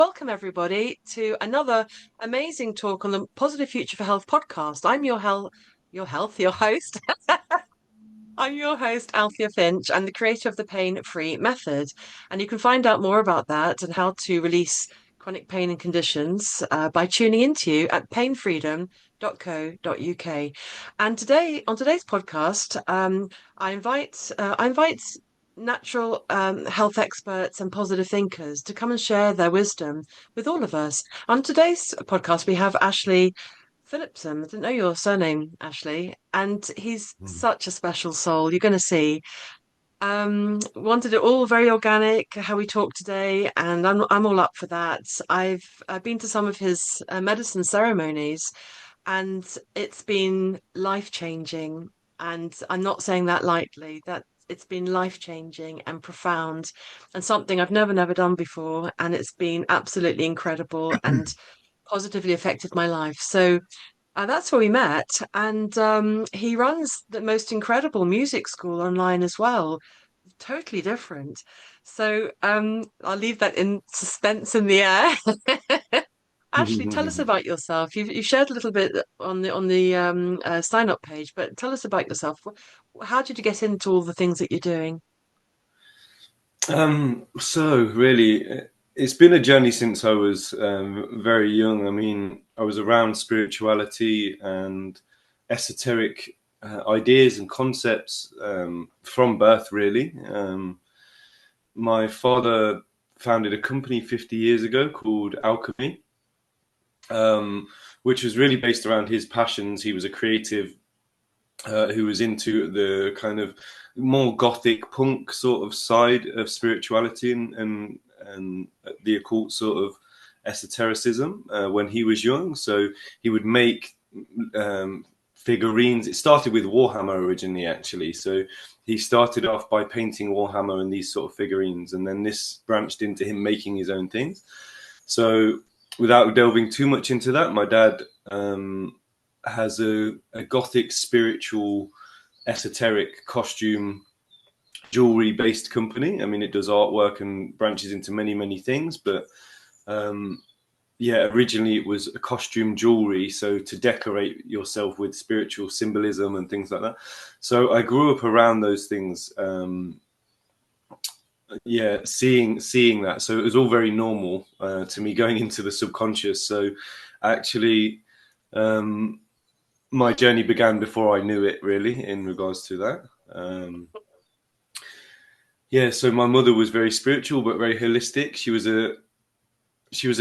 Welcome, everybody, to another amazing talk on the Positive Future for Health podcast. I'm your host. I'm your host, Althea Finch, and the creator of the Pain-Free Method. And you can find out more about that and how to release chronic pain and conditions by tuning into you at painfreedom.co.uk. And today, on today's podcast, I invite natural health experts and positive thinkers to come and share their wisdom with all of us. On today's podcast, we have Ashley Phillipson. I didn't know your surname, Ashley, and he's Mhm. such a special soul. You're going to see. Wanted it all very organic, how we talk today, and I'm all up for that. I've been to some of his medicine ceremonies, and it's been life-changing. And I'm not saying that lightly. That it's been life-changing and profound, and something I've never done before, and it's been absolutely incredible and positively affected my life. So that's where we met. And he runs the most incredible music school online as well, totally different. So I'll leave that in suspense in the air. Ashley, tell us about yourself. You've shared a little bit on the sign up page, but tell us about yourself. How did you get into all the things that you're doing? So really, it's been a journey since I was very young. I mean, I was around spirituality and esoteric ideas and concepts from birth, really. My father founded a company 50 years ago called Alchemy, um, which was really based around his passions. He was a creative who was into the kind of more gothic punk sort of side of spirituality and the occult sort of esotericism when he was young. So he would make figurines. It started with Warhammer originally, actually. So he started off by painting Warhammer and these sort of figurines, and then this branched into him making his own things. So without delving too much into that, my dad has a gothic spiritual esoteric costume jewelry based company. I mean, it does artwork and branches into many things, but um, yeah, originally it was a costume jewelry, so to decorate yourself with spiritual symbolism and things like that. So I grew up around those things. Yeah, seeing that, so it was all very normal to me going into the subconscious. So actually, um, my journey began before I knew it, really, in regards to that. Yeah, so my mother was very spiritual but very holistic. She was a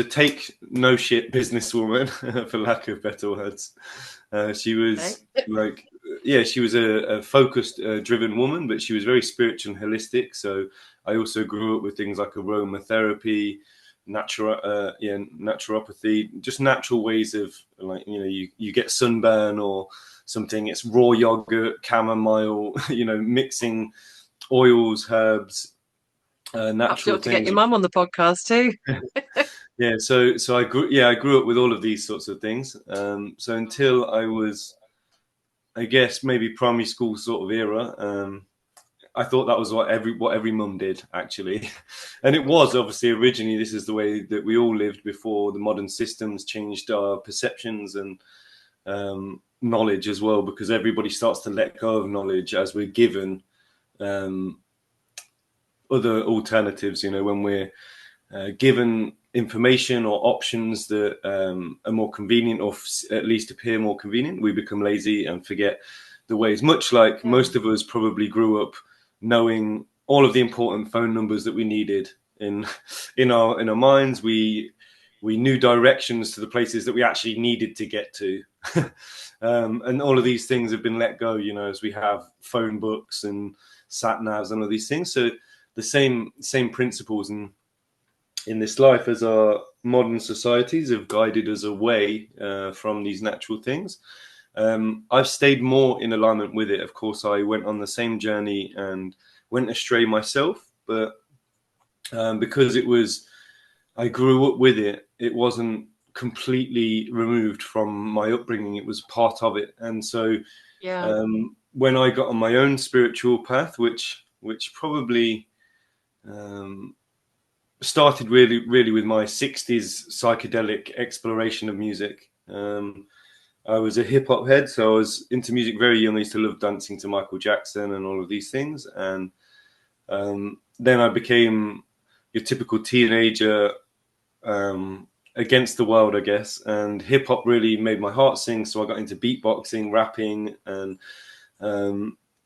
take no shit businesswoman, for lack of better words. She Okay. was like, yeah, she was a focused, driven woman, but she was very spiritual and holistic. So I also grew up with things like aromatherapy, naturopathy, just natural ways of, like, you get sunburn or something. It's raw yogurt, chamomile, mixing oils, herbs, Perhaps you natural ought to get things. your mum on the podcast too. Yeah, so I grew up with all of these sorts of things. So until I was, I guess, maybe primary school sort of era, I thought that was what every mum did, actually. And it was, obviously, originally this is the way that we all lived before the modern systems changed our perceptions and knowledge as well, because everybody starts to let go of knowledge as we're given um, other alternatives. When we're given information or options that are more convenient, or at least appear more convenient, we become lazy and forget the ways. Much like Yeah. most of us probably grew up knowing all of the important phone numbers that we needed in in our minds. We knew directions to the places that we actually needed to get to. And all of these things have been let go, as we have phone books and sat navs and all these things. So the same principles in this life as our modern societies have guided us away from these natural things. I've stayed more in alignment with it. Of course, I went on the same journey and went astray myself, but because I grew up with it, it wasn't completely removed from my upbringing. It was part of it. And so Yeah. when I got on my own spiritual path, which probably um, started really with my 60s psychedelic exploration of music. I was a hip hop head, so I was into music very young. I used to love dancing to Michael Jackson and all of these things. And then I became your typical teenager, against the world, I guess. And hip hop really made my heart sing. So I got into beatboxing, rapping, and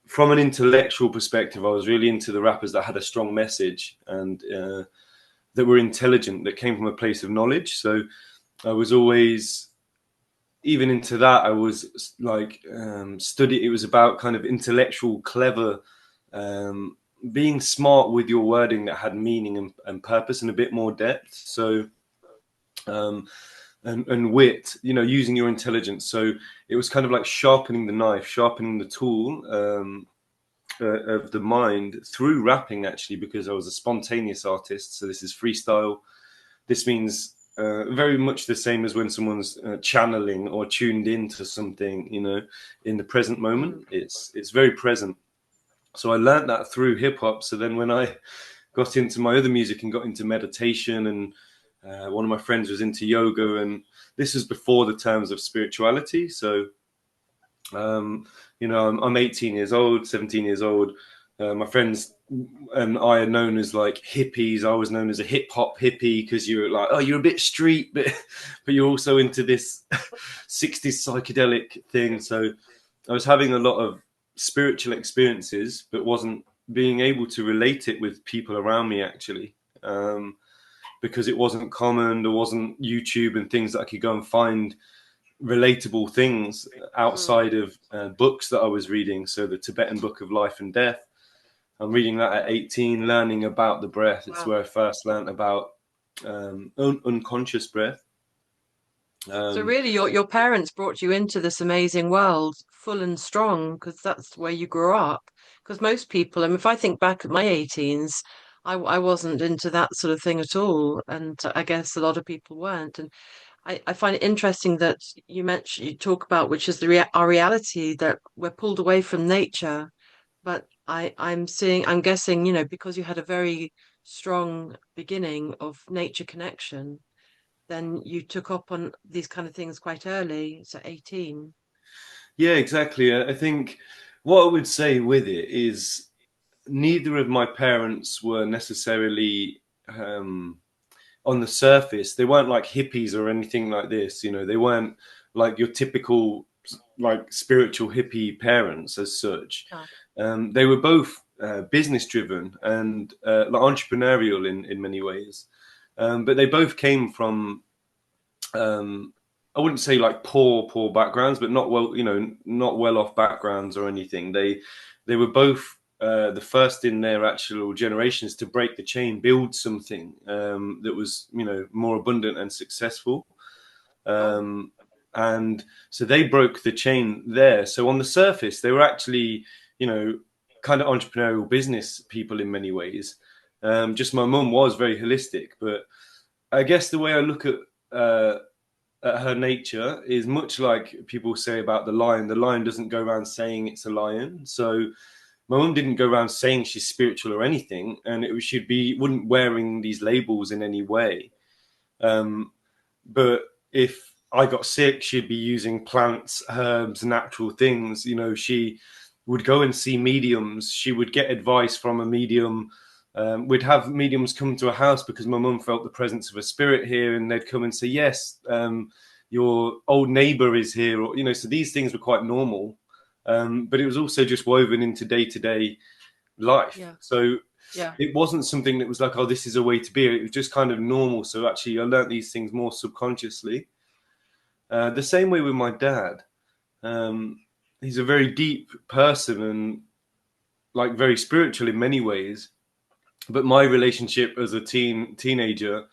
from an intellectual perspective, I was really into the rappers that had a strong message and that were intelligent, that came from a place of knowledge. So I was always, even into that, I was like study. It was about kind of intellectual, clever, being smart with your wording that had meaning and purpose and a bit more depth. So um, and wit, using your intelligence. So it was kind of like sharpening the knife, sharpening the tool of the mind through rapping, actually, because I was a spontaneous artist. So this is freestyle. This means very much the same as when someone's channeling or tuned into something, in the present moment. Mm. It's very present. So I learned that through hip hop. So then when I got into my other music and got into meditation, and one of my friends was into yoga, and this was before the terms of spirituality. So I'm 18 years old, 17 years old. My friends and I are known as like hippies. I was known as a hip hop hippie because you're like, oh, you're a bit street, but you're also into this 60s psychedelic thing. So I was having a lot of spiritual experiences, but wasn't being able to relate it with people around me, actually, because it wasn't common. There wasn't YouTube and things that I could go and find relatable things Mm. outside of books that I was reading. So the Tibetan Book of Life and Death, I'm reading that at 18, learning about the breath. It's Wow. where I first learned about unconscious breath. So Um, really, your parents brought you into this amazing world, full and strong, because that's where you grew up. Because most people, I mean, if I think back at my 18s, I wasn't into that sort of thing at all, and I guess a lot of people weren't. And I find it interesting that you talk about, which is our reality, that we're pulled away from nature. But I'm guessing, because you had a very strong beginning of nature connection, then you took up on these kind of things quite early, so 18. yeah, exactly. I think what I would say with it is neither of my parents were necessarily on the surface. They weren't like hippies or anything like this. They weren't like your typical like spiritual hippie parents as such. Ah, They were both business driven and like entrepreneurial in many ways. But they both came from um, I wouldn't say like poor backgrounds, but not well off backgrounds or anything. They were both the first in their actual generations to break the chain, build something that was more abundant and successful. oh, Um, and so they broke the chain there. So on the surface, they were actually you know kind of entrepreneurial business people in many ways. Just my mum was very holistic, but I guess the way I look uh, at her nature is much like people say about the lion. The lion doesn't go around saying it's a lion. So my mum didn't go around saying she's spiritual or anything, and she'd be wouldn't wearing these labels in any way. Um, but if I got sick, she'd be using plants, herbs, natural things. She would go and see mediums. She would get advice from a medium. We'd have mediums come to a house because my mum felt the presence of a spirit here, and they'd come and say, "Yes, your old neighbour is here," or So these things were quite normal, but it was also just woven into day to day life. yeah, So yeah. it wasn't something that was like, oh, this is a way to be. It was just kind of normal. So actually, I learned these things more subconsciously. The same way with my dad. Um, he's a very deep person and like very spiritual in many ways. But my relationship as a teenager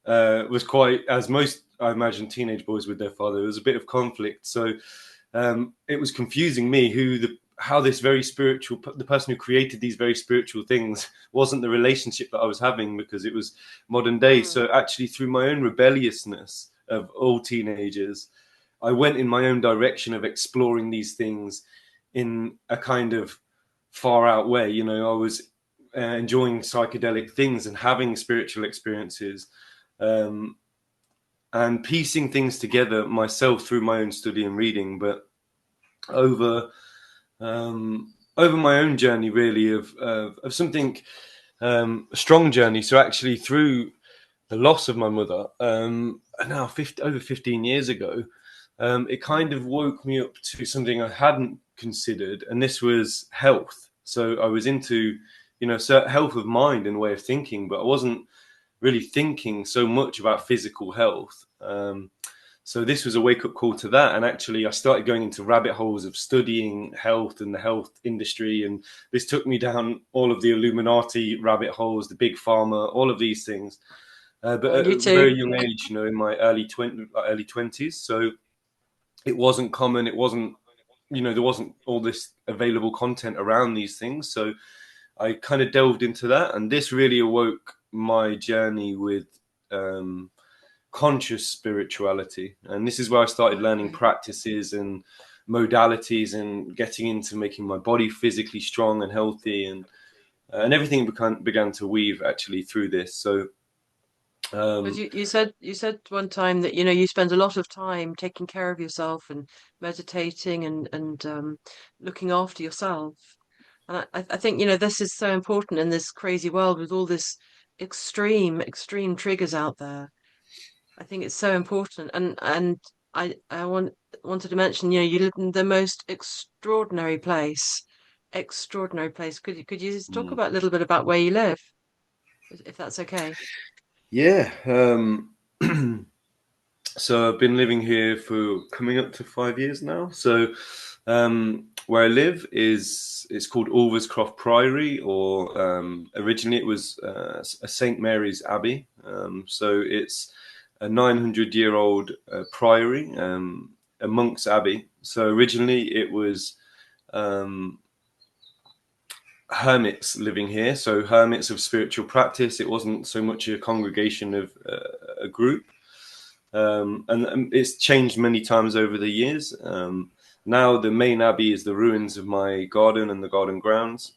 was quite, as most I imagine teenage boys with their father. There was a bit of conflict. So it was confusing me how this very spiritual, the person who created these very spiritual things wasn't the relationship that I was having, because it was modern day. Mm, So actually, through my own rebelliousness of all teenagers, I went in my own direction of exploring these things in a kind of far out way. I was enjoying psychedelic things and having spiritual experiences, and piecing things together myself through my own study and reading, but over over my own journey, really, of something, a strong journey. So actually, through the loss of my mother, now over 15 years ago, it kind of woke me up to something I hadn't considered, and this was health. So I was into, health of mind and way of thinking, but I wasn't really thinking so much about physical health. So this was a wake-up call to that, and actually I started going into rabbit holes of studying health and the health industry, and this took me down all of the Illuminati rabbit holes, the big pharma, all of these things. But Oh, at you a too. very young age, in my early 20s, so it wasn't common. It wasn't, there wasn't all this available content around these things. So I kind of delved into that, and this really awoke my journey with conscious spirituality. And this is where I started learning Okay. practices and modalities and getting into making my body physically strong and healthy, and everything began to weave actually through this. So Because um, you said one time that you spend a lot of time taking care of yourself and meditating and looking after yourself. And I think this is so important in this crazy world with all this extreme triggers out there. I think it's so important, and I wanted to mention, you live in the most extraordinary place. Could you just talk mm, about a little bit about where you live, if that's okay? yeah. So I've been living here for coming up to 5 years now. So where I live it's called Ulverscroft Priory, or originally it was a St Mary's Abbey. So it's a 900-year-old priory, a monk's abbey. So originally it was um, hermits living here. So hermits of spiritual practice. It wasn't so much a congregation of a group. And it's changed many times over the years. Now the main abbey is the ruins of my garden and the garden grounds.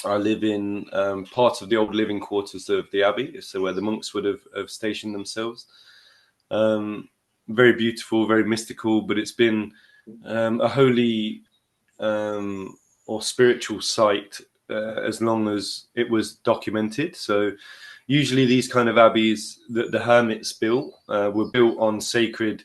I live in part of the old living quarters of the abbey, so where the monks would have stationed themselves. Um, Very beautiful, very mystical, but it's been a holy or spiritual site as long as it was documented. So usually these kind of abbeys that the hermits built were built on sacred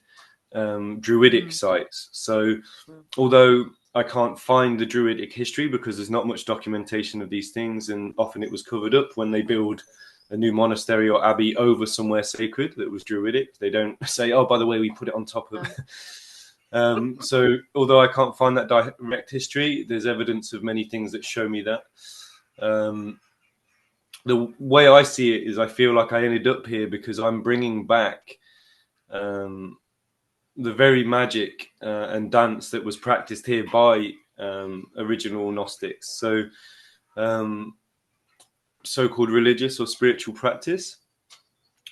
Druidic Mm, sites. So mm, although I can't find the Druidic history because there's not much documentation of these things, and often it was covered up when they build a new monastery or abbey over somewhere sacred that was Druidic. They don't say, "Oh, by the way, we put it on top of." no. So although I can't find that direct history, there's evidence of many things that show me that. Um, the way I see it is, I feel like I ended up here because I'm bringing back um, the very magic and dance that was practiced here by original Gnostics. So um, so-called religious or spiritual practice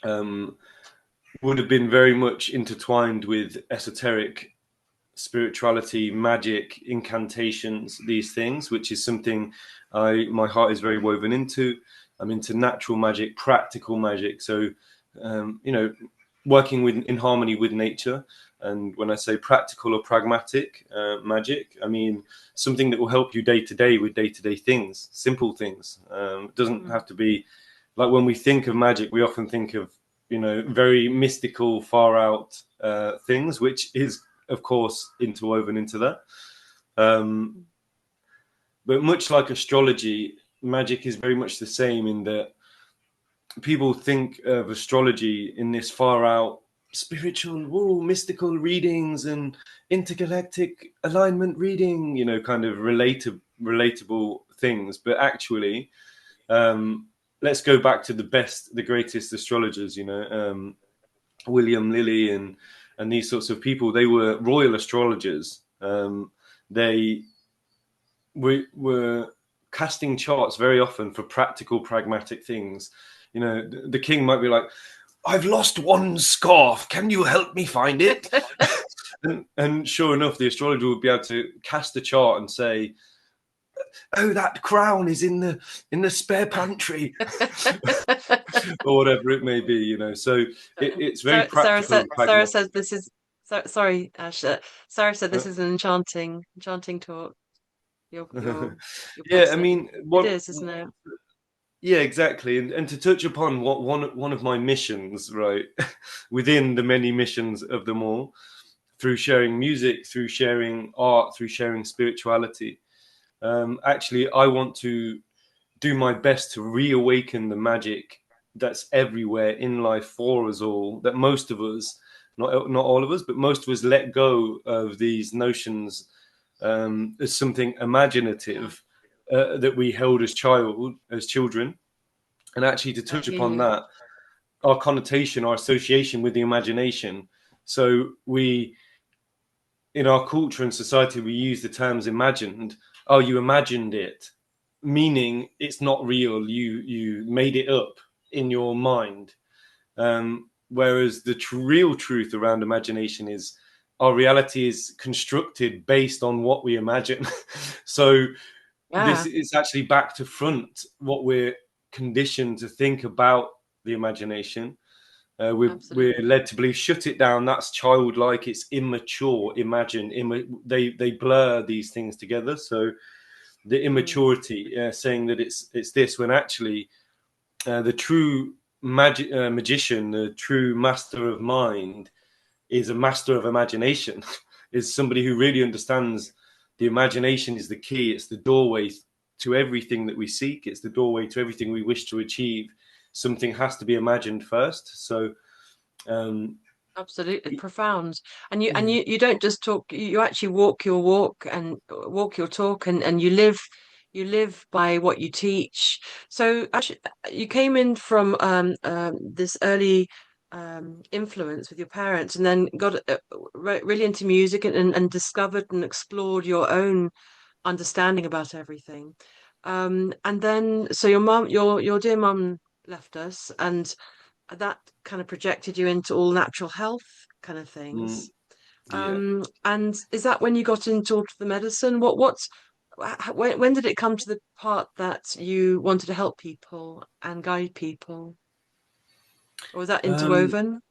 um, would have been very much intertwined with esoteric spirituality, magic, incantations, these things, which is something my heart is very woven into. I'm into natural magic, practical magic. So, working in harmony with nature. And when I say practical or pragmatic magic, I mean something that will help you day to day with day to day things, simple things. It doesn't Mm, have to be like, when we think of magic, we often think of very mystical, far out things, which is of course interwoven into that. Um, mm, but much like astrology, magic is very much the same in that people think of astrology in this far out spiritual, mystical readings and intergalactic alignment reading, kind of relatable things. But actually, um, let's go back to the greatest astrologers, William Lilly and these sorts of people. They were royal astrologers. They were casting charts very often for practical, pragmatic things. The king might be like, "I've lost one scarf. Can you help me find it?" And sure enough, the astrologer would be able to cast a chart and say, oh, that crown is in the spare pantry, or whatever it may be, So it's very practical and Sarah pragmatic. says this is sorry, Ash. Sarah said this Huh? is an enchanting talk. Your Yeah, I person. mean, It what? is, isn't it? Yeah, exactly. And to touch upon what one of my missions, right, within the many missions of them all, through sharing music, through sharing art, through sharing spirituality. Actually, I want to do my best to reawaken the magic that's everywhere in life for us all. That most of us, not all of us, but most of us let go of these notions as something Yeah, imaginative that we held as children, and actually to I touch hear upon you. that, our connotation, our association with the imagination. So we, in our culture and society, we use the terms imagined. Oh, you imagined it, meaning it's not real. You made it up in your mind. Whereas the real truth around imagination is our reality is constructed based on what we imagine. So this Yeah, is actually back to front what we're conditioned to think about the imagination. We're absolutely. led to believe shut it down. That's childlike. It's immature. They blur these things together. So the Mm, immaturity, saying that it's this when actually the true magician, the true master of mind, is a master of imagination. Is somebody who really understands the imagination is the key. It's the doorway to everything that we seek. It's the doorway to everything we wish to achieve. Something has to be imagined first. So um, absolutely profound. And you don't just talk. You actually walk your walk and walk your talk, and you live by what you teach. So actually, you came in from this early influence with your parents, and then got really into music and discovered and explored your own understanding about everything. And then, so your dear mum left us, and that kind of projected you into all natural health kind of mm, things. yeah. And is that when you got into all the medicine? When did it come to the part that you wanted to help people and guide people? Or was that Um, interwoven?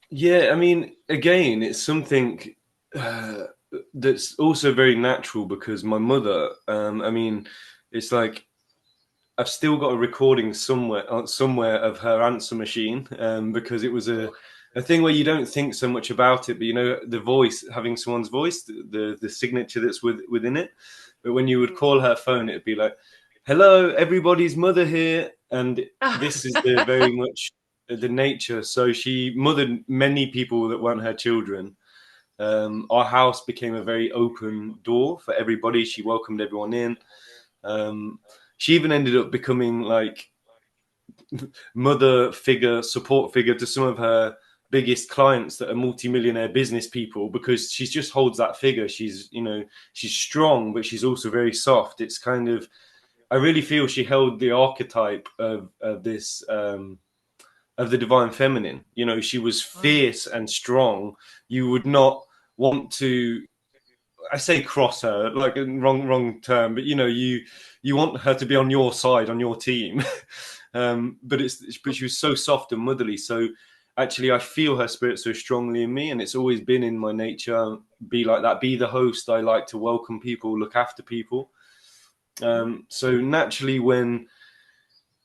yeah, I mean, again, it's something uh, that's also very natural because my mother, I mean, it's like I've still got a recording somewhere of her answer machine, because it was a thing where you don't think so much about it, but the voice, having someone's voice, the signature that's within it. But when you would call her phone, it'd be like, "Hello, everybody's mother here," and this is the very much the nature. So she mothered many people that weren't her children. Our house became a very open door for everybody. She welcomed everyone in. Um, she even ended up becoming like mother figure, support figure to some of her biggest clients that are multimillionaire business people because she just holds that figure. She's strong, but she's also very soft. It's kind of, I really feel she held the archetype of this, of the divine feminine. She was Wow. fierce and strong. You would not want to, I say cross her, like a wrong term, but you want her to be on your side, on your team. But she was so soft and motherly. So actually, I feel her spirit so strongly in me, and it's always been in my nature. Be like that. Be the host. I like to welcome people, look after people. So naturally, when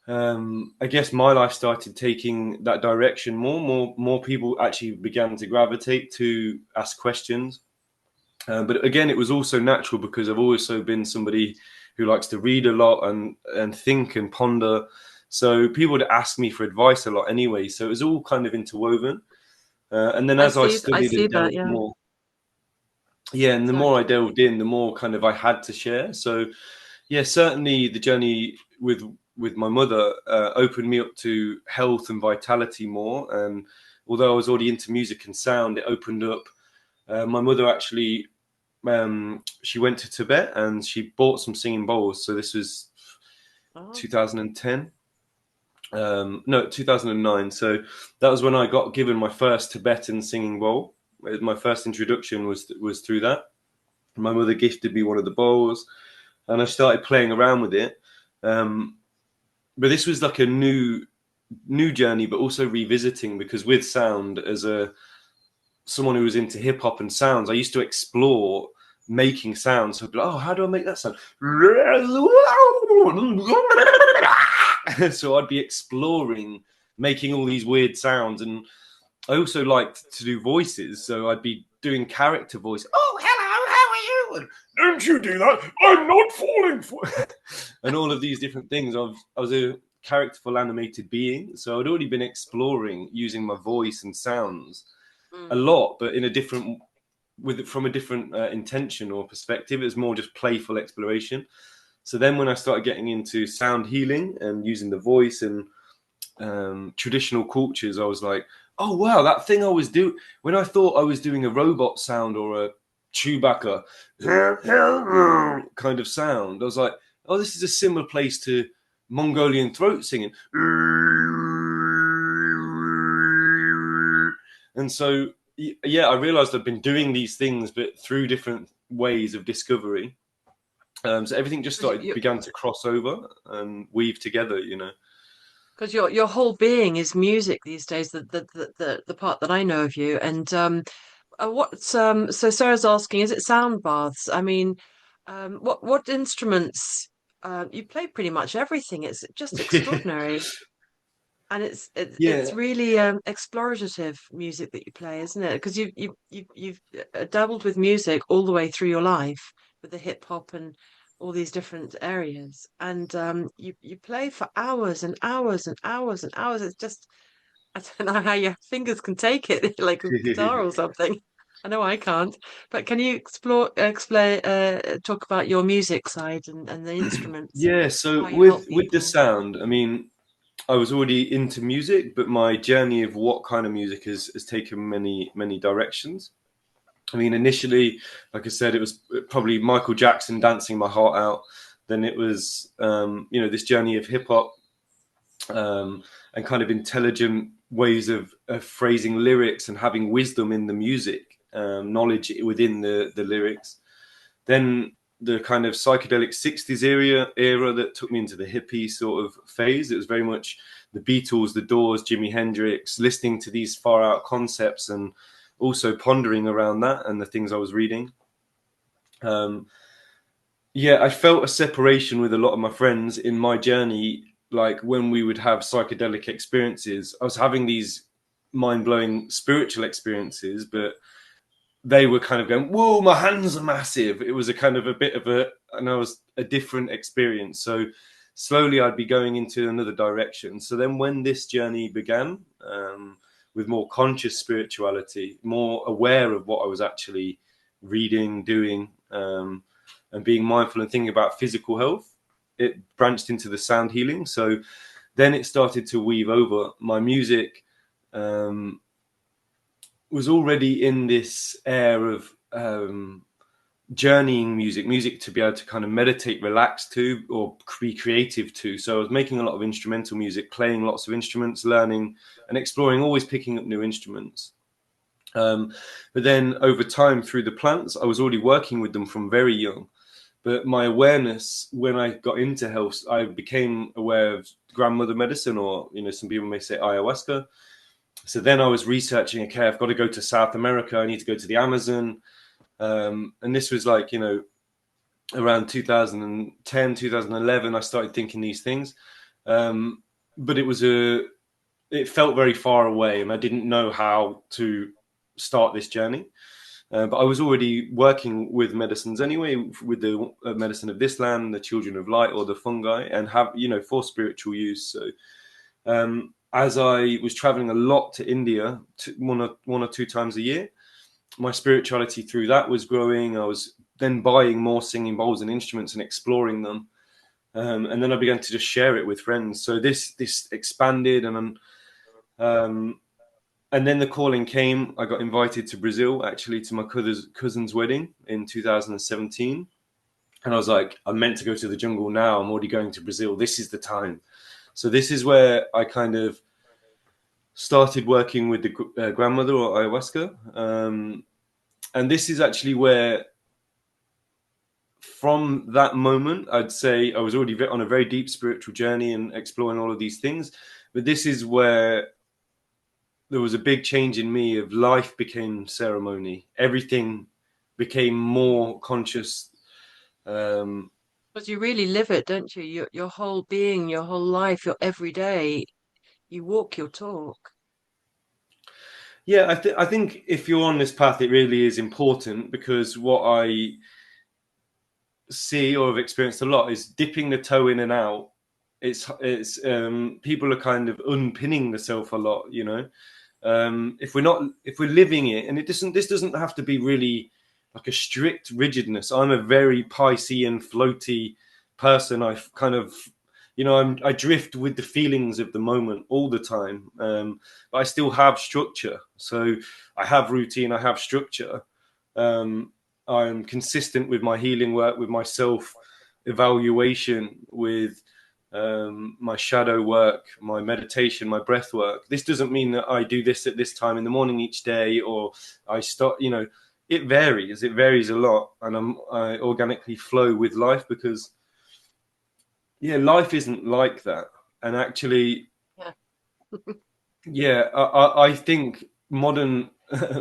I guess my life started taking that direction, more people actually began to gravitate to ask questions. But again, it was also natural because I've also been somebody who likes to read a lot and think and ponder. So people would ask me for advice a lot anyway. So it was all kind of interwoven. And then as I I studied see and that, delved yeah, more, yeah, and the more I exactly. delved in, the more kind of I had to share. So yeah, certainly the journey with my mother opened me up to health and vitality more. And although I was already into music and sound, it opened up. My mother actually she went to Tibet and she bought some singing bowls. So this was Oh, 2010. No, 2009. So that was when I got given my first Tibetan singing bowl. My first introduction was through that. My mother gifted me one of the bowls. and I started playing around with it. But this was like a new journey, but also revisiting, because with sound, as a someone who was into hip hop and sounds, I used to explore making sounds. So I'd be like, oh, how do I make that sound? So I'd be exploring making all these weird sounds, and I also liked to do voices, so I'd be doing character voice. Oh, hello, how are you? And, don't you do that? I'm not falling for and all of these different things. I was a characterful animated being, so I'd already been exploring using my voice and sounds a Mm. lot, but in a different from a different intention or perspective. It was more just playful exploration. So then when I started getting into sound healing and using the voice and traditional cultures, I was like, oh wow, that thing I was doing when I thought I was doing a robot sound or a Chewbacca kind of sound, I was like, oh, this is a similar place to Mongolian throat singing. And so, yeah, I realized I've been doing these things, but through different ways of discovery. So everything just Because began to cross over and weave together, you know. your whole being is music these days. The part that I know of you, and what's so Sarah's asking, is it sound baths? I mean, what instruments? You play pretty much everything. It's just extraordinary. And it's Yeah, really explorative music that you play, isn't it? Because you've dabbled with music all the way through your life with the hip hop and all these different areas, and you play for hours and hours and hours and hours. It's just I don't know how your fingers can take it, like a guitar or something. I know I can't, but can you talk about your music side and the instruments, yeah. So how you help with the people? sound, I mean, I was already into music, but my journey of what kind of music has taken many directions. I mean, initially, like I said, it was probably Michael Jackson, dancing my heart out. Then it was, this journey of hip hop, and kind of intelligent ways of phrasing lyrics and having wisdom in the music, knowledge within the lyrics. Then the kind of psychedelic 60s era that took me into the hippie sort of phase. It was very much the Beatles, the Doors, Jimi Hendrix, listening to these far out concepts and also pondering around that and the things I was reading. Um, yeah, I felt a separation with a lot of my friends in my journey. Like when we would have psychedelic experiences, I was having these mind blowing spiritual experiences, but they were kind of going, "Whoa, my hands are massive." It was a kind of a bit of and I was a different experience. So slowly I'd be going into another direction. So then when this journey began, with more conscious spirituality, more aware of what I was actually reading, doing, and being mindful and thinking about physical health, it branched into the sound healing. So then it started to weave over my music. Was already in this air of journeying music to be able to kind of meditate, relax to, or be creative to. So I was making a lot of instrumental music, playing lots of instruments, learning and exploring, always picking up new instruments. But then over time through the plants, I was already working with them from very young. But my awareness when I got into health, I became aware of grandmother medicine, or some people may say ayahuasca. So then I was researching, okay, I've got to go to South America. I need to go to the Amazon. And this was like, around 2010, 2011, I started thinking these things. But it felt very far away and I didn't know how to start this journey. But I was already working with medicines anyway, with the medicine of this land, the children of light, or the fungi, and for spiritual use. So as I was traveling a lot to India, one or two times a year, my spirituality through that was growing. I was then buying more singing bowls and instruments and exploring them, and then I began to just share it with friends. So this expanded, and then the calling came. I got invited to Brazil, actually, to my cousin's wedding in 2017. And I was like, I'm meant to go to the jungle now. I'm already going to Brazil. This is the time. So this is where I kind of started working with the grandmother, or ayahuasca. And this is actually where from that moment, I'd say I was already on a very deep spiritual journey and exploring all of these things. But this is where there was a big change in me. Of life became ceremony. Everything became more conscious. Um, Because you really live it, don't you? Your whole being, your whole life, your everyday, you walk your talk. yeah, I think if you're on this path, it really is important, because what I see or have experienced a lot is dipping the toe in and out. It's people are kind of unpinning the self a lot, you know. If we're living it, and this doesn't have to be really like a strict rigidness. I'm a very Piscean floaty person. I kind of, you know, I drift with the feelings of the moment all the time, but I still have structure. So I have routine, I have structure. um, I'm consistent with my healing work, with my self evaluation, with my shadow work, my meditation, my breath work. This doesn't mean that I do this at this time in the morning each day, or I start, you know, it varies. It varies a lot. And I organically flow with life, because, yeah, life isn't like that. And actually, Yeah. yeah, I think modern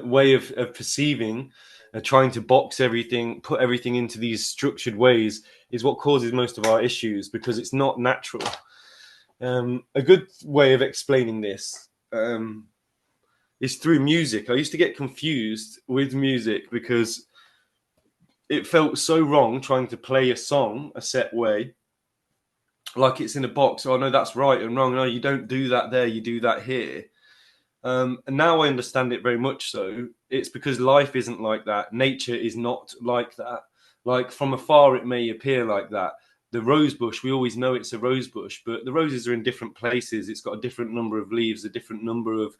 way of perceiving, trying to box everything, put everything into these structured ways, is what causes most of our issues, because it's not natural. A good way of explaining this is through music. I used to get confused with music because it felt so wrong trying to play a song a set way, like it's in a box. Oh no, that's right and wrong. No, you don't do that there. You do that here. And now I understand it very much so. It's because life isn't like that. Nature is not like that. Like from afar, it may appear like that. The rose bush, we always know it's a rose bush, but the roses are in different places. It's got a different number of leaves, a different number of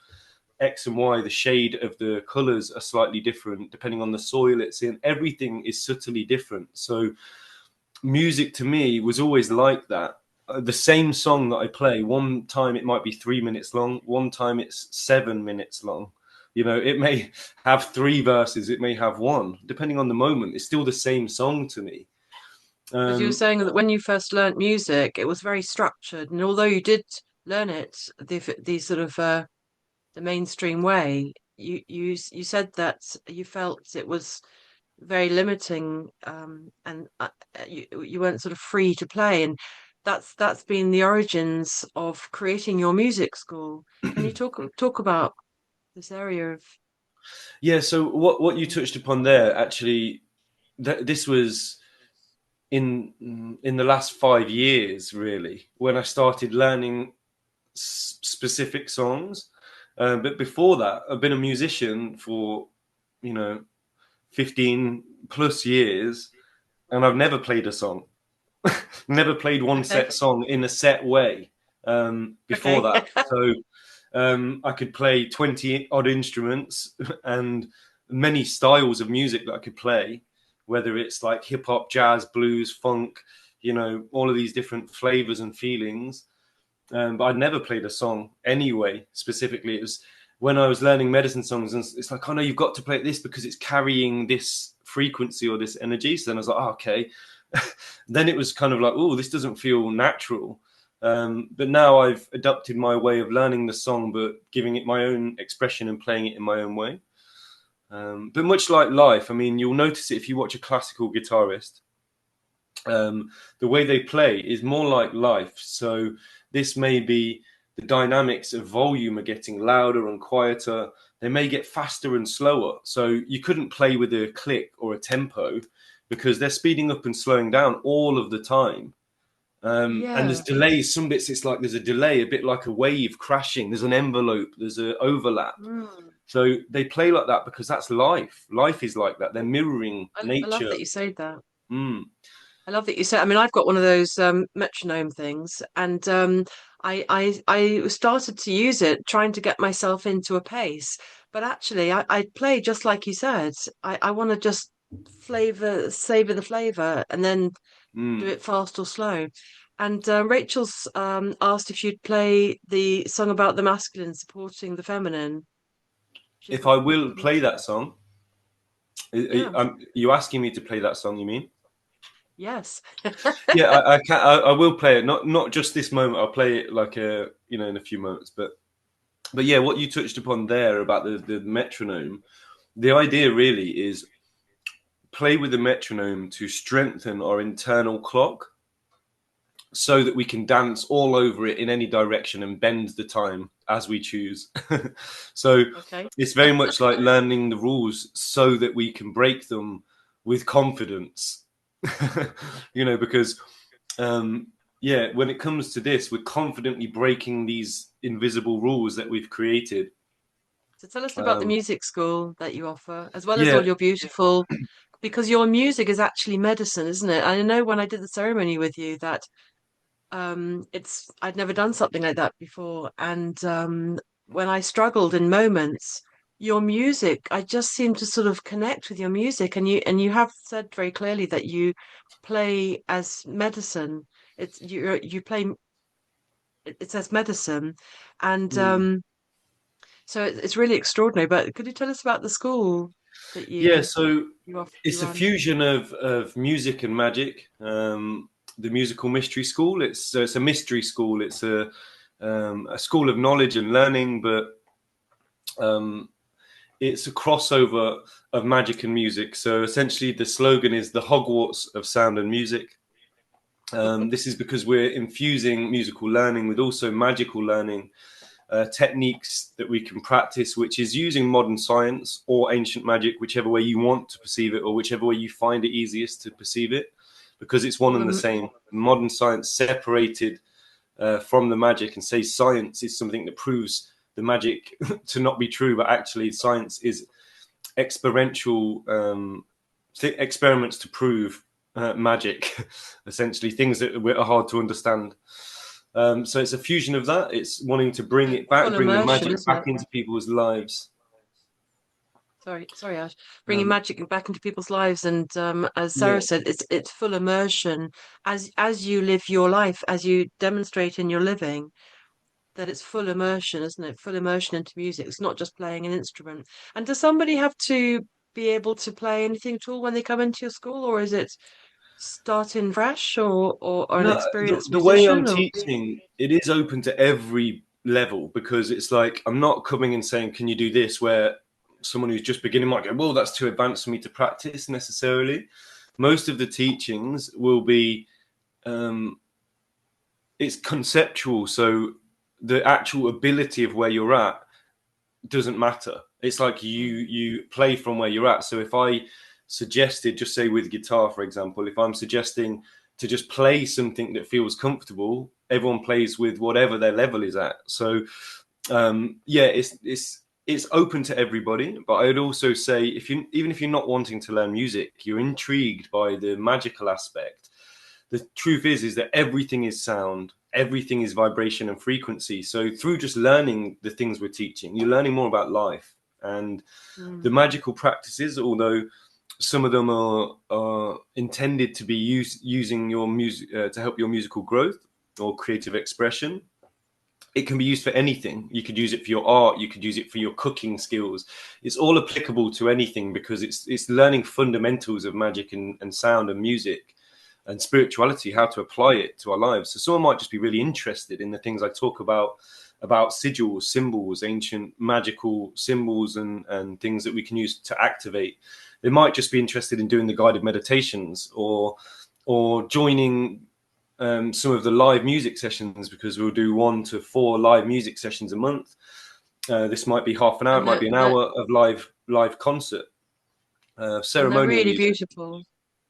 X and Y. The shade of the colors are slightly different depending on the soil it's in. Everything is subtly different. So music to me was always like that. The same song that I play, one time it might be 3 minutes long, one time it's 7 minutes long. You know, it may have three verses, it may have one, depending on the moment. It's still the same song to me. Because you were Um, saying that when you first learnt music, it was very structured, and although you did learn it the sort of the mainstream way, you said that you felt it was very limiting, and you weren't sort of free to play, and that's been the origins of creating your music school. Can you talk about this area of? yeah, so what you touched upon there, actually, this was in the last 5 years, really, when I started learning specific songs. But before that, I've been a musician for, you know, 15 plus years, and I've never played a song, never played one Okay, set song in a set way before okay. that. So I could play 20 odd instruments and many styles of music that I could play, whether it's like hip hop, jazz, blues, funk, you know, all of these different flavors and feelings. But I'd never played a song anyway. Specifically, it was when I was learning medicine songs, and it's like, oh no, you've got to play this because it's carrying this frequency or this energy. So then I was like, oh, okay. Then it was kind of like, oh, this doesn't feel natural. But now I've adapted my way of learning the song, but giving it my own expression and playing it in my own way. But much like life, I mean, you'll notice it if you watch a classical guitarist. The way they play is more like life. So this may be the dynamics of volume are getting louder and quieter. They may get faster and slower. So you couldn't play with a click or a tempo because they're speeding up and slowing down all of the time. And there's Yeah. delays. Some bits it's like there's a delay, a bit like a wave crashing. There's an envelope. There's an overlap. Mm. So they play like that because that's life. Life is like that. They're mirroring I love nature. that you say that. Mm. I love that you said. I mean, I've got one of those metronome things, and I started to use it, trying to get myself into a pace. But actually, I play just like you said. I want to just savor the flavor, and then do Mm. it fast or slow. And Rachel's asked if you'd play the song about the masculine supporting the feminine. If I will She's not play sure. that song, Yeah. you asking me to play that song? You mean? Yes. Yeah, I can. I will play it. Not just this moment. I'll play it like in a few moments. But yeah, what you touched upon there about the metronome. The idea really is play with the metronome to strengthen our internal clock so that we can dance all over it in any direction and bend the time as we choose. So Okay. it's very much like learning the rules so that we can break them with confidence. Because um, yeah, when it comes to this, we're confidently breaking these invisible rules that we've created. So tell us about the Um, music school that you offer, as well as yeah, all your beautiful, because your music is actually medicine, isn't it? I know when I did the ceremony with you that it's I'd never done something like that before, and when I struggled in moments, your music, I just seemed to sort of connect with your music, and you have said very clearly that you play as medicine. It's you play it says medicine, and mm. so it's really extraordinary. But could you tell us about the school that Yeah. you So you it's a run? fusion of music and magic. The musical mystery school. It's a mystery school. It's a school of knowledge and learning, but um, it's a crossover of magic and music. So essentially, the slogan is the Hogwarts of sound and music. This is because we're infusing musical learning with also magical learning techniques that we can practice, which is using modern science or ancient magic, whichever way you want to perceive it, or whichever way you find it easiest to perceive it, because it's one All and the the same. Modern science separated from the magic and say science is something that proves the magic to not be true, but actually science is experiential experiments to prove magic, essentially things that are hard to understand. So it's a fusion of that. It's wanting to bring it back, full bring the immersion, magic isn't back it? into people's lives. Sorry, Ash. Bringing Um, magic back into people's lives, and as Sarah yeah, said, it's full immersion as you live your life, as you demonstrate in your living. That it's full immersion, isn't it? Full immersion into music. It's not just playing an instrument. And does somebody have to be able to play anything at all when they come into your school, or is it starting fresh, or an no, experienced the way I'm musician? Or teaching, it is open to every level because it's like I'm not coming and saying, "Can you do this?" Where someone who's just beginning might go, "Well, that's too advanced for me to practice." Necessarily, most of the teachings will be um, it's conceptual, so the actual ability of where you're at doesn't matter. It's like mm, you play from where you're at. So if I suggested, just say with guitar, for example, if I'm suggesting to just play something that feels comfortable, everyone plays with whatever their level is at. So yeah, it's open to everybody. But I would also say if you even if you're not wanting to learn music, you're intrigued by the magical aspect. The truth is that everything is sound, everything is vibration and frequency. So through just learning the things we're teaching, you're learning more about life and the mm. magical practices. Although some of them are intended to be using your music to help your musical growth or creative expression, it can be used for anything. You could use it for your art, you could use it for your cooking skills. It's all applicable to anything because it's learning fundamentals of magic and sound and music and spirituality, how to apply it to our lives. So someone might just be really interested in the things I talk about sigils, symbols, ancient magical symbols and things that we can use to activate. They might just be interested in doing the guided meditations or joining some of the live music sessions because we'll do 1 to 4 live music sessions a month. This might be half an hour, it and might they're, be an they're hour of live concert, and they're ceremonial really music. beautiful.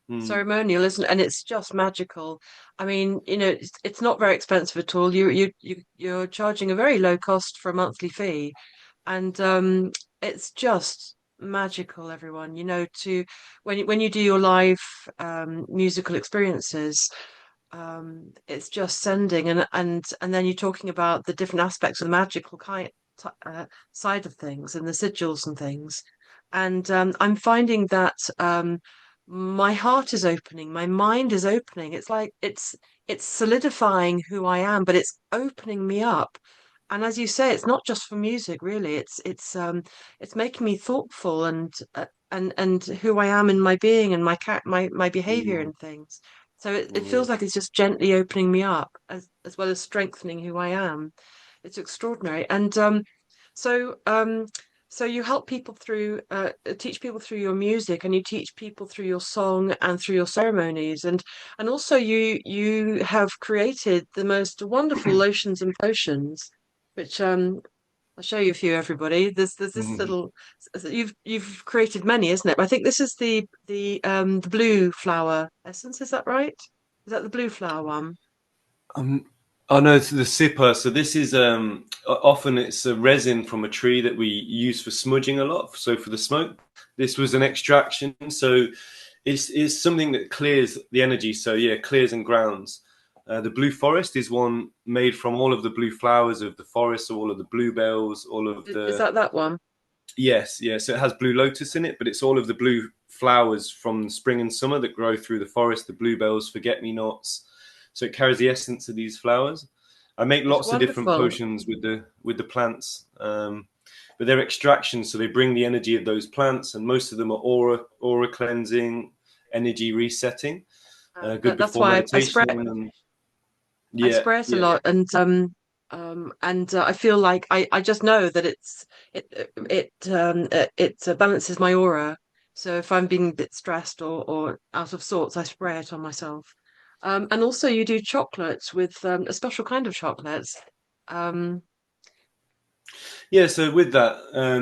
Mm, Ceremonial, isn't it? And it's just magical. I mean, it's not very expensive at all. You're charging a very low cost for a monthly fee, and it's just magical, everyone. To when you do your live musical experiences, it's just sending, and then you're talking about the different aspects of the magical side of things and the sigils and things, and I'm finding that my heart is opening, my mind is opening. It's like it's solidifying who I am, but it's opening me up. And as you say, it's not just for music, really. It's making me thoughtful and who I am in my being and my behavior mm. and things. So it feels like it's just gently opening me up as well as strengthening who I am. It's extraordinary. And so so you help people through teach people through your music, and you teach people through your song and through your ceremonies, and also you have created the most wonderful lotions and potions, which I'll show you a few, everybody. There's this Mhm. little you've created many, isn't it? But I think this is the blue flower essence. Is that right? Is that the blue flower one? Um, oh no, it's the sipper. So this is often it's a resin from a tree that we use for smudging a lot. So for the smoke, this was an extraction. So it's something that clears the energy. So yeah, clears and grounds. The blue forest is one made from all of the blue flowers of the forest, so all of the bluebells, all of Is the that one? yes, yeah. So it has blue lotus in it, but it's all of the blue flowers from spring and summer that grow through the forest, the bluebells, forget-me-nots. So it carries the essence of these flowers. I make It's lots of different wonderful. potions with the plants, but they're extractions, so they bring the energy of those plants, and most of them are aura cleansing, energy resetting, good That's before why I meditation, and I yeah, spray it a yeah. lot, and I feel like I just know that it balances my aura. So if I'm being a bit stressed or out of sorts, I spray it on myself. And also you do chocolates with a special kind of chocolates. Um, Yeah, so with that,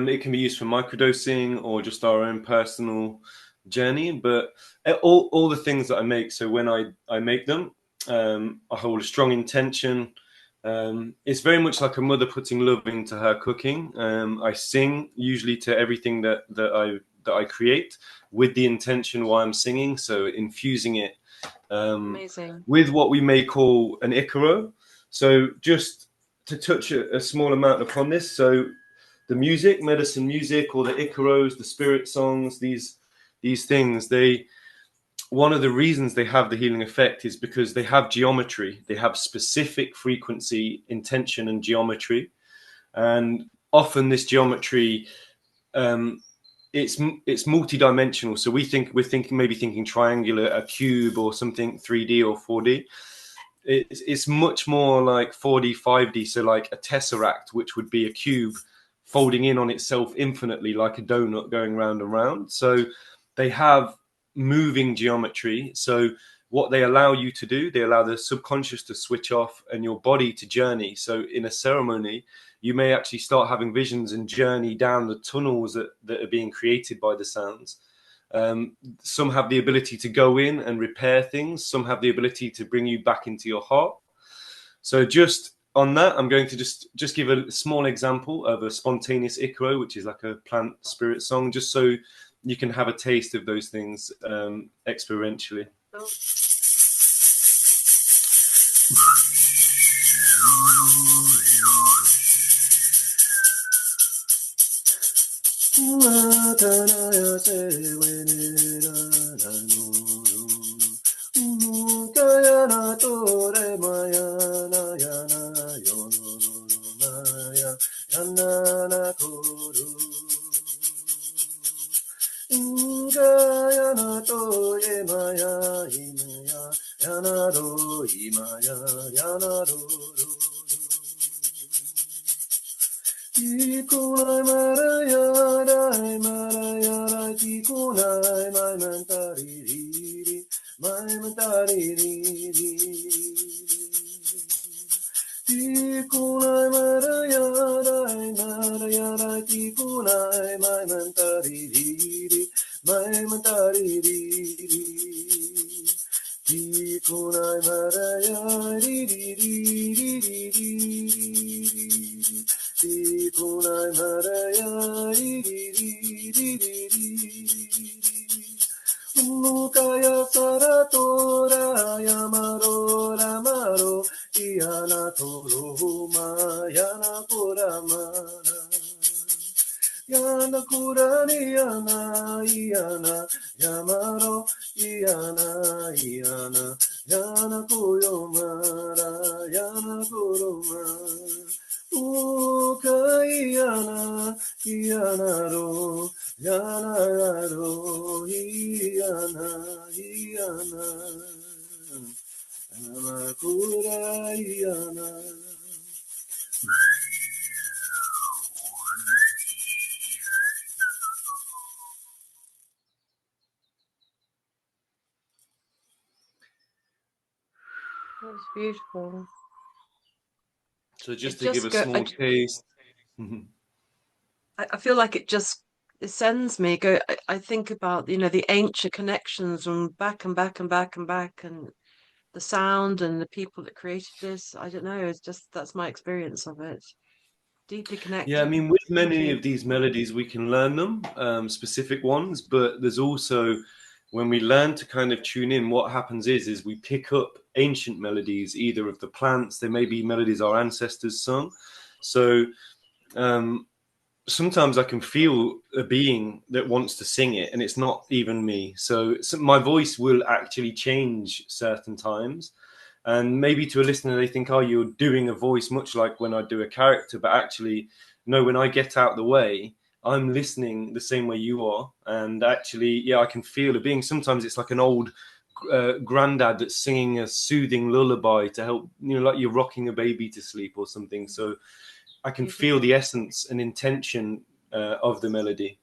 it can be used for microdosing or just our own personal journey. But all the things that I make, so when I make them, I hold a strong intention. It's very much like a mother putting love into her cooking. I sing usually to everything that I create with the intention why I'm singing. So infusing it Amazing. with what we may call an Icaro. So just to touch a small amount upon this. So the music, medicine music, or the Icaros, the spirit songs, these things, they one of the reasons they have the healing effect is because they have geometry. They have specific frequency, intention, and geometry. And often this geometry um, it's multi-dimensional. So we're thinking maybe thinking triangular, a cube, or something 3D or 4D. It's much more like 4D, 5D. So like a tesseract, which would be a cube folding in on itself infinitely, like a donut going round and round. So they have moving geometry. So what they allow you to do, they allow the subconscious to switch off and your body to journey. So in a ceremony, you may actually start having visions and journey down the tunnels that are being created by the sounds. Some have the ability to go in and repair things. Some have the ability to bring you back into your heart. So just on that, I'm going to just give a small example of a spontaneous Icaro, which is like a plant spirit song, just so you can have a taste of those things experientially. Oh, Tikunai marayarai marayarai tikunai mai mentari riri mai mentari riri tikunai marayarai marayarai tikunai mai mentari riri mai mentari riri tikunai marayari riri riri riri Tikunai marayari Mukaya saratora yamaro ramaro Iana toruma yana kuramana Yana kurani yana iana yamaro iana iana yana kuyomara yana kurumara Ukayana, Yanaro, Yanaro, Yana, Yana. That was beautiful. So just It to give just a go. small taste. I feel like it sends me. I think about the ancient connections and back and back and back and back, and the sound and the people that created this. I don't know. It's just that's my experience of it. Deeply Yeah, I connected. mean, with Thank many you. of these melodies, we can learn them, specific ones, but there's also, when we learn to kind of tune in, what happens is we pick up ancient melodies, either of the plants, there may be melodies our ancestors sung. So um, sometimes I can feel a being that wants to sing it, and it's not even me. So my voice will actually change certain times. And maybe to a listener, they think, oh, you're doing a voice much like when I do a character. But actually, no, when I get out the way, I'm listening the same way you are. And actually, yeah, I can feel a being. Sometimes it's like an old granddad that's singing a soothing lullaby to help, like you're rocking a baby to sleep or something. So I can feel the Beautiful. essence and intention of the melody.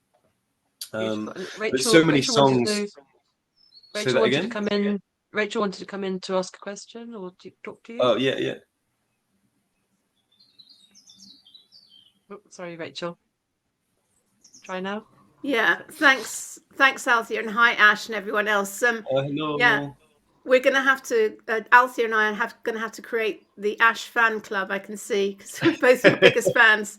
Beautiful. And But so Rachel, many Rachel wanted songs. to. Say Rachel that wanted to again. come in. Rachel wanted to come in to ask a question or to talk to you. Oh yeah, yeah. Oh, sorry, Rachel. Try now. Yeah, thanks, Althea, and hi, Ash, and everyone else. Yeah, Hello. we're gonna have to. Althea and I are gonna have to create the Ash fan club. I can see because we're both your biggest fans.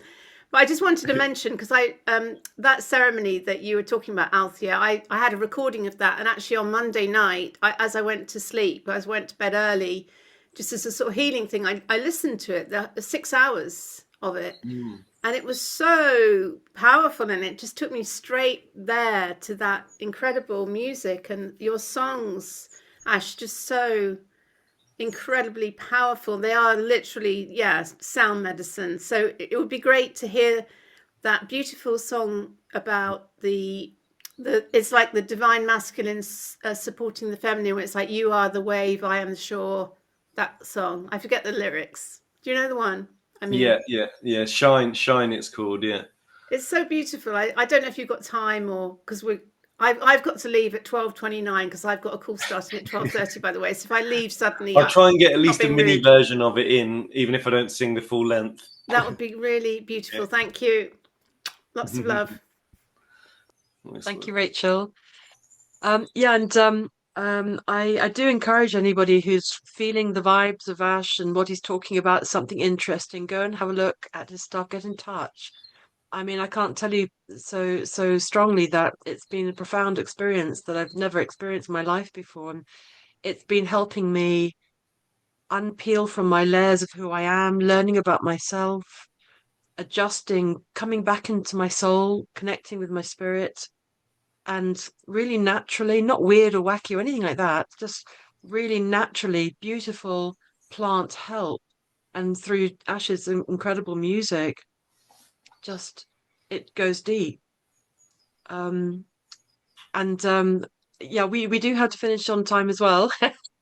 But I just wanted to mention because that ceremony that you were talking about, Althea, I had a recording of that, and actually on Monday night, as I went to sleep, as I went to bed early, just as a sort of healing thing, I listened to it, the 6 hours of it, Mm. and it was so powerful, and it just took me straight there to that incredible music, and your songs, Ash, just so incredibly powerful. They are literally, yeah, sound medicine. So it would be great to hear that beautiful song about the it's like the divine masculine supporting the feminine, where it's like, you are the wave, I am the shore. That song, I forget the lyrics. Do you know the one I mean? Yeah, yeah, yeah. Shine, shine. It's called. Yeah. It's so beautiful. I don't know if you've got time, or because I've got to leave at 12:29 because I've got a call starting at 12:30. By the way, so if I leave suddenly, I'll try and get at not least a being mini rude, version of it in, even if I don't sing the full length. that would be really beautiful. Thank you. Lots of love. Thank Excellent. you, Rachel. Yeah, and I do encourage anybody who's feeling the vibes of Ash and what he's talking about, something interesting, go and have a look at his stuff, get in touch. I mean, I can't tell you so strongly that it's been a profound experience that I've never experienced in my life before, and it's been helping me unpeel from my layers of who I am, learning about myself, adjusting, coming back into my soul, connecting with my spirit, and really naturally, not weird or wacky or anything like that, just really naturally beautiful plant help. And through Ash's incredible music, just it goes deep. Um, and yeah, we do have to finish on time as well.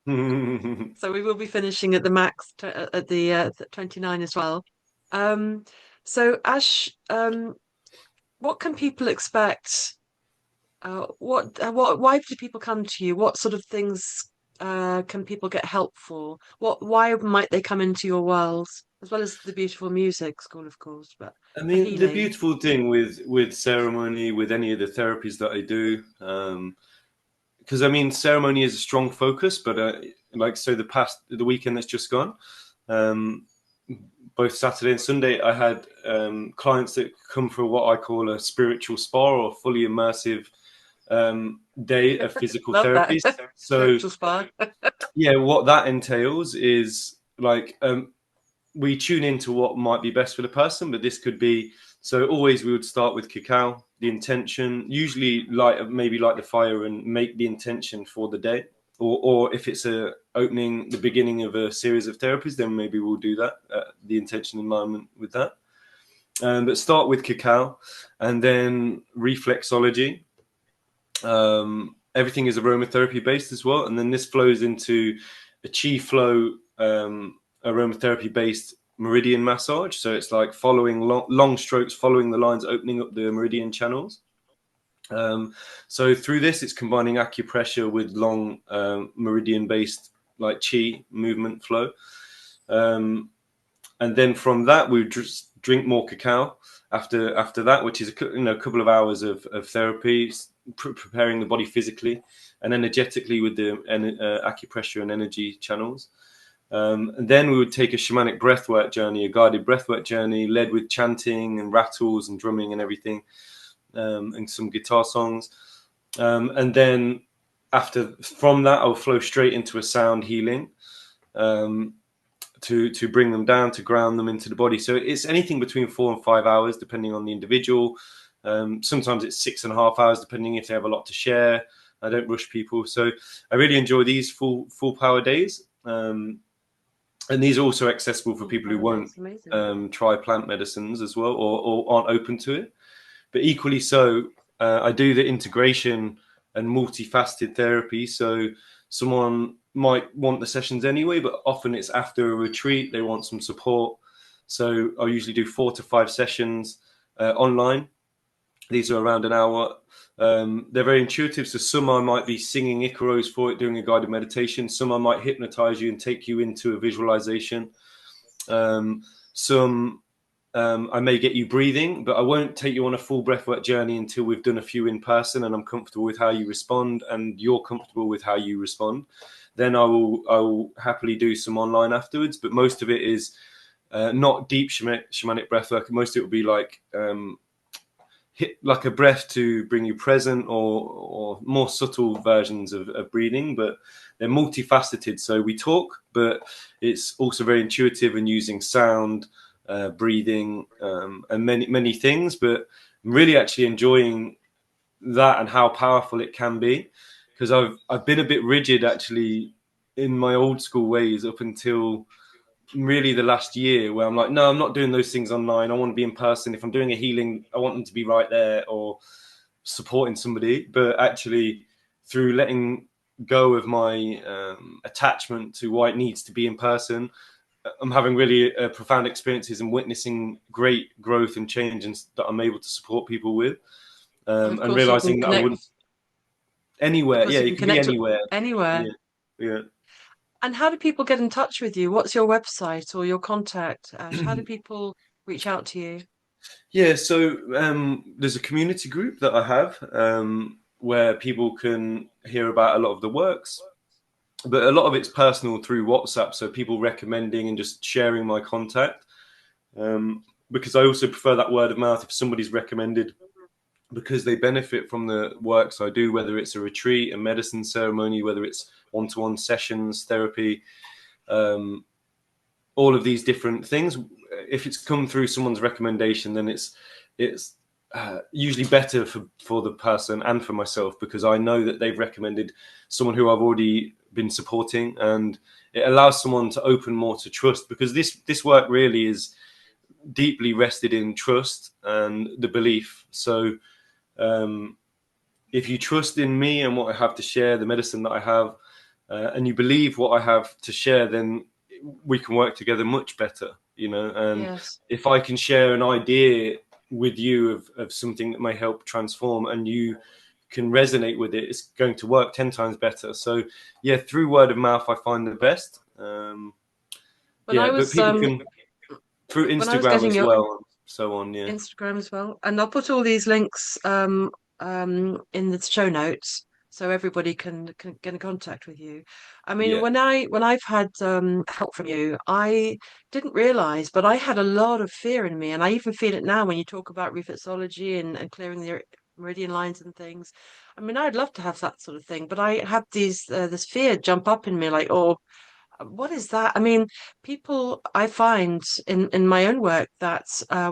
So we will be finishing at the max at the 29 as well. Um, so Ash, what can people expect? Why do people come to you? What sort of things can people get help for? Why might they come into your world, as well as the beautiful music school, of course, but I for mean, the healing? beautiful thing with ceremony, with any of the therapies that I do, because I mean, ceremony is a strong focus, but like so, the weekend that's just gone, um, both Saturday and Sunday, I had clients that come for what I call a spiritual spa or fully immersive day of physical Love that. therapy. So Spiritual spa. yeah, what that entails is like we tune into what might be best for the person, but this could be, so always we would start with cacao, the intention, usually maybe light the fire and make the intention for the day. Or if it's the beginning of a series of therapies, then maybe we'll do that, the intention in alignment with that. But start with cacao and then reflexology. everything is aromatherapy based as well, and then this flows into a chi flow aromatherapy based meridian massage. So it's like following long strokes, following the lines, opening up the meridian channels. So through this, it's combining acupressure with long meridian based like chi movement flow. And then from that, we just drink more cacao after that, which is a couple of hours of therapy, preparing the body physically and energetically with the acupressure and energy channels. And then we would take a shamanic breathwork journey, a guided breathwork journey, led with chanting and rattles and drumming and everything, and some guitar songs. And then from that, I'll flow straight into a sound healing. To bring them down, to ground them into the body. So it's anything between 4 and 5 hours, depending on the individual. Sometimes it's 6.5 hours, depending if they have a lot to share. I don't rush people. So I really enjoy these full power days. And these are also accessible for people who won't try plant medicines as well, or aren't open to it. But equally so, I do the integration and multifaceted therapy. So someone might want the sessions anyway, but often it's after a retreat, they want some support. So I'll usually do 4 to 5 sessions online. These are around an hour. They're very intuitive. So some I might be singing Icaros for it, doing a guided meditation. Some I might hypnotize you and take you into a visualization. Some I may get you breathing, but I won't take you on a full breathwork journey until we've done a few in person and I'm comfortable with how you respond and you're comfortable with how you respond. Then I will happily do some online afterwards, but most of it is not deep shamanic breathwork. Most of it will be like hit like a breath to bring you present, or more subtle versions of breathing, but they're multifaceted. So we talk, but it's also very intuitive and using sound, breathing, and many things. But I'm really actually enjoying that and how powerful it can be, because I've been a bit rigid actually in my old school ways up until really the last year, where I'm like, no, I'm not doing those things online. I want to be in person. If I'm doing a healing, I want them to be right there or supporting somebody. But actually, through letting go of my attachment to why it needs to be in person, I'm having really profound experiences and witnessing great growth and change and that I'm able to support people with, and realizing that I wouldn't anywhere. Yeah, it can be anywhere. Anywhere. Yeah. And how do people get in touch with you? What's your website or your contact, Ash? How do people reach out to you? Yeah, so there's a community group that I have where people can hear about a lot of the works, but a lot of it's personal through WhatsApp. So people recommending and just sharing my contact, because I also prefer that word of mouth. If somebody's recommended because they benefit from the works I do, whether it's a retreat, a medicine ceremony, whether it's one-to-one sessions, therapy, all of these different things. If it's come through someone's recommendation, then it's usually better for the person and for myself, because I know that they've recommended someone who I've already been supporting, and it allows someone to open more to trust, because this work really is deeply rested in trust and the belief. So if you trust in me and what I have to share, the medicine that I have, and you believe what I have to share, then we can work together much better, and yes. If I can share an idea with you of something that may help transform, and you can resonate with it, it's going to work 10 times better. So yeah, through word of mouth I find the best. But people can through Instagram as well, so on. Yeah, Instagram as well, and I'll put all these links in the show notes so everybody can get in contact with you. I mean, yeah. when I've had help from you, I didn't realize, but I had a lot of fear in me, and I even feel it now when you talk about reflexology and clearing the meridian lines and things. I mean, I'd love to have that sort of thing, but I have this fear jump up in me, like, oh, what is that? I mean, people, I find in my own work that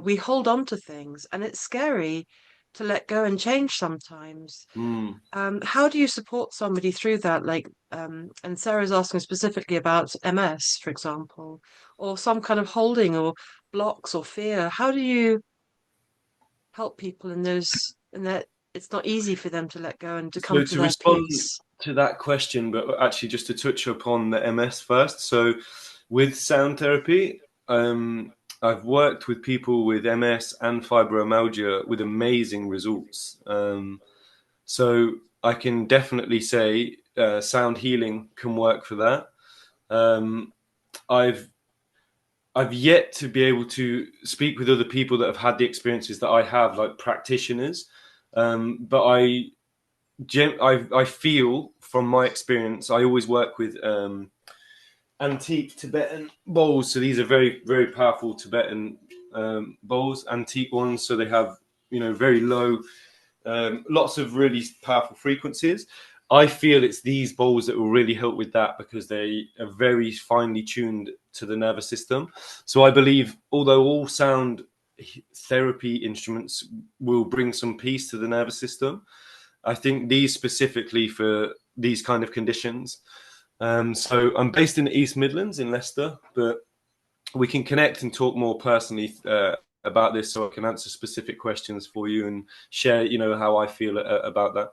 we hold on to things, and it's scary to let go and change sometimes. How do you support somebody through that? Like, and Sarah's asking specifically about MS, for example, or some kind of holding or blocks or fear. How do you help people in that? it's not easy for them to let go and to So come to to their respond peace. to that question, but actually just to touch upon the MS first. So with sound therapy, I've worked with people with MS and fibromyalgia with amazing results. So I can definitely say sound healing can work for that. I've yet to be able to speak with other people that have had the experiences that I have, like practitioners. But I feel from my experience, I always work with antique Tibetan bowls. So these are very, very powerful Tibetan bowls, antique ones. So they have, very low, lots of really powerful frequencies. I feel it's these bowls that will really help with that because they are very finely tuned to the nervous system. So I believe, although all sound therapy instruments will bring some peace to the nervous system, I think these specifically for these kind of conditions. So I'm based in the East Midlands in Leicester, but we can connect and talk more personally about this, so I can answer specific questions for you and share, how I feel about that.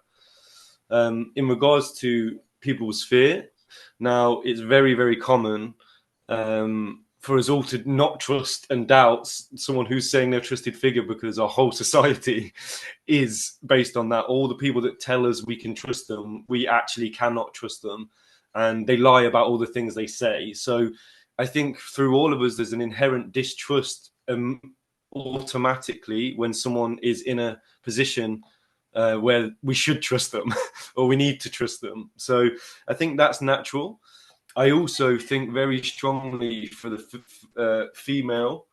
In regards to people's fear, now it's very, very common for us all to not trust and doubt someone who's saying they're a trusted figure, because our whole society is based on that. All the people that tell us we can trust them, we actually cannot trust them, and they lie about all the things they say. So I think through all of us, there's an inherent distrust automatically when someone is in a position where we should trust them or we need to trust them. So I think that's natural. I also think very strongly for the female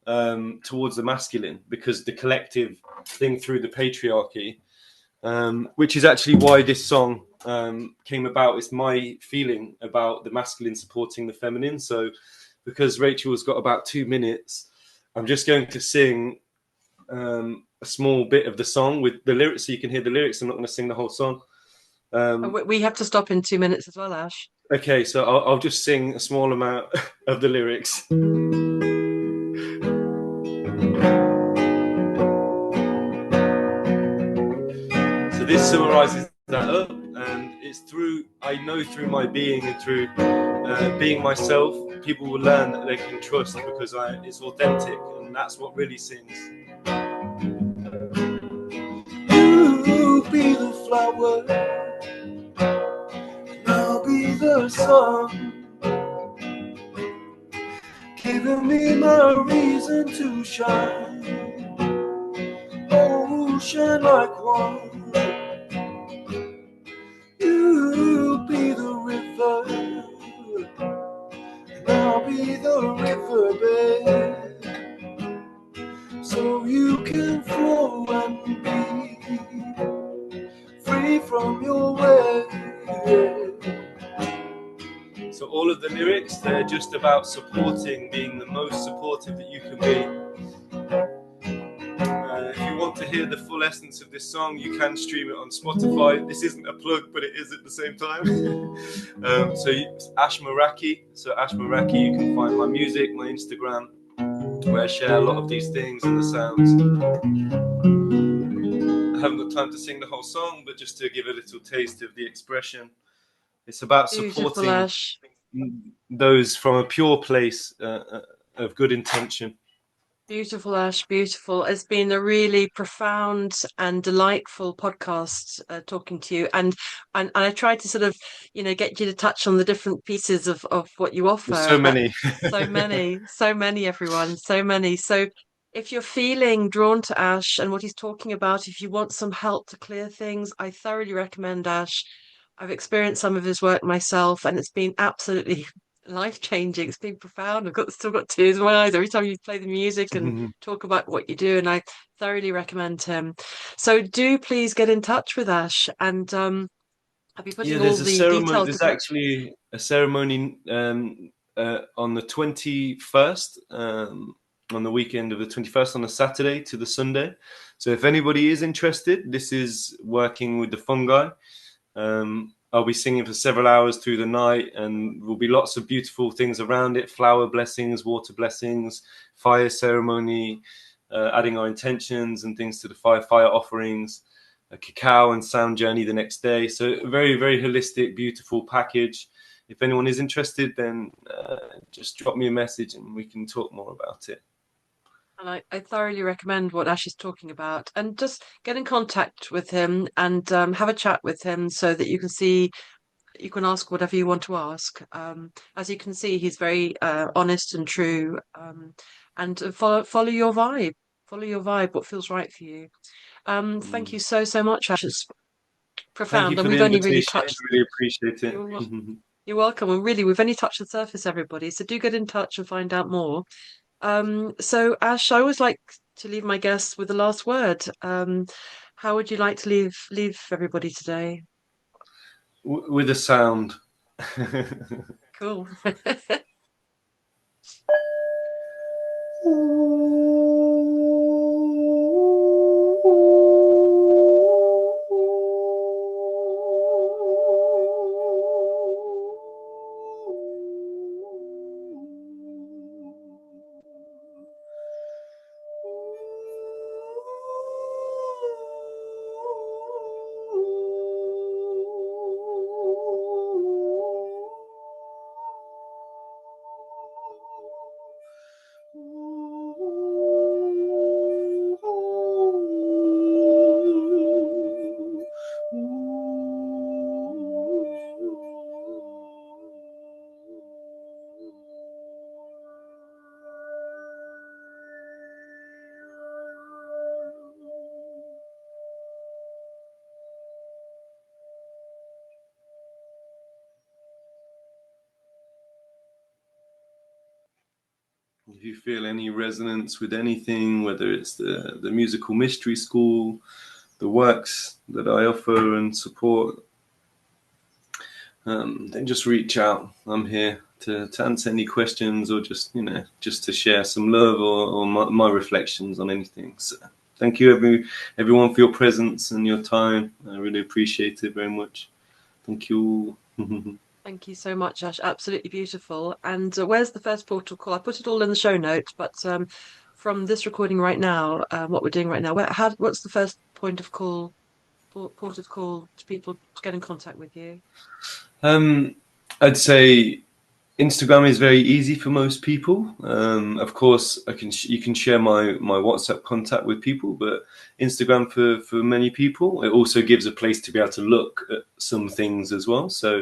towards the masculine, because the collective thing through the patriarchy, which is actually why this song came about. It's my feeling about the masculine supporting the feminine. So because Rachel's got about 2 minutes, I'm just going to sing a small bit of the song with the lyrics so you can hear the lyrics. I'm not going to sing the whole song. We have to stop in 2 minutes as well, Ash. Okay, so I'll just sing a small amount of the lyrics. So this summarizes that up, and it's through my being and through being myself, people will learn that they can trust because it's authentic, and that's what really sings. You be the flower, and I'll be the sun, giving me my reason to shine. Oh, shine like one. You be the river, and I'll be the riverbed, so you can flow and be free from your way. So all of the lyrics, they're just about supporting, being the most supportive that you can be. If you want to hear the full essence of this song, you can stream it on Spotify. This isn't a plug, but it is at the same time. Ash Maraki. So Ash Maraki, you can find my music, my Instagram, where I share a lot of these things and the sounds. I haven't got time to sing the whole song, but just to give a little taste of the expression. It's about Beautiful, supporting Ash. those from a pure place of good intention. Beautiful, Ash, beautiful. It's been a really profound and delightful podcast talking to you. And I tried to sort of, get you to touch on the different pieces of what you offer. There's so many. So many, everyone, so many. So if you're feeling drawn to Ash and what he's talking about, if you want some help to clear things, I thoroughly recommend Ash. I've experienced some of his work myself, and it's been absolutely life-changing. It's been profound. Still got tears in my eyes every time you play the music and talk about what you do, and I thoroughly recommend him. So do please get in touch with Ash, and I'll be putting all there's a the ceremony. details. There's actually a ceremony on the 21st, on the weekend of the 21st, on a Saturday to the Sunday. So if anybody is interested, this is working with the fungi. I'll be singing for several hours through the night, and there'll be lots of beautiful things around it: flower blessings, water blessings, fire ceremony, adding our intentions and things to the fire offerings. a cacao and sound journey the next day. So a very, very holistic, beautiful package. If anyone is interested, then just drop me a message and we can talk more about it. And I thoroughly recommend what Ash is talking about. And just get in contact with him and have a chat with him so that you can see, you can ask whatever you want to ask. As you can see, he's very honest and true. And follow your vibe. Follow your vibe, what feels right for you. Thank you so much, Ash. It's Thank you profound. And for the we've only really invitation. touched. I really appreciate it. You're, you're welcome. And really, we've only touched the surface, everybody. So do get in touch and find out more. So Ash, I always like to leave my guests with the last word. How would you like to leave everybody today? With a sound. Cool. If you feel any resonance with anything, whether it's the musical mystery school, the works that I offer and support, then just reach out. I'm here to answer any questions or just to share some love or my reflections on anything. So thank you everyone for your presence and your time. I really appreciate it very much. Thank you. Thank you so much, Ash. Absolutely beautiful. And where's the first portal call? I put it all in the show notes, but from this recording right now, what we're doing right now, what's the first point of call, port of call to people to get in contact with you? I'd say Instagram is very easy for most people. Of course, you can share my WhatsApp contact with people, but Instagram for many people, it also gives a place to be able to look at some things as well. So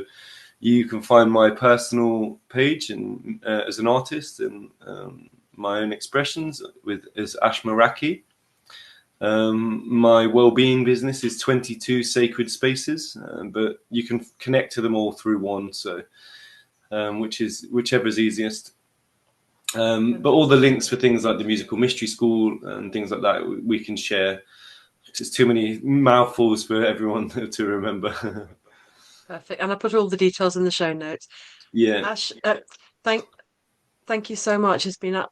you can find my personal page and as an artist and my own expressions as Ash Maraki. My well-being business is 22 Sacred Spaces, but you can connect to them all through one. So. Whichever is easiest. But all the links for things like the musical mystery school and things like that we can share. It's too many mouthfuls for everyone to remember. Perfect. And I put all the details in the show notes. Yeah. Ash, thank you so much. It's been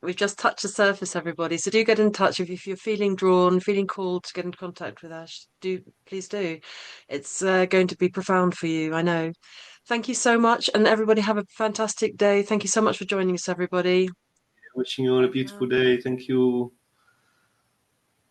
we've just touched the surface, everybody. So do get in touch if you're feeling drawn, feeling called to get in contact with Ash. Please do. It's going to be profound for you, I know. Thank you so much, and everybody have a fantastic day. Thank you so much for joining us, everybody. Wishing you all a Bye for beautiful now. day. Thank you.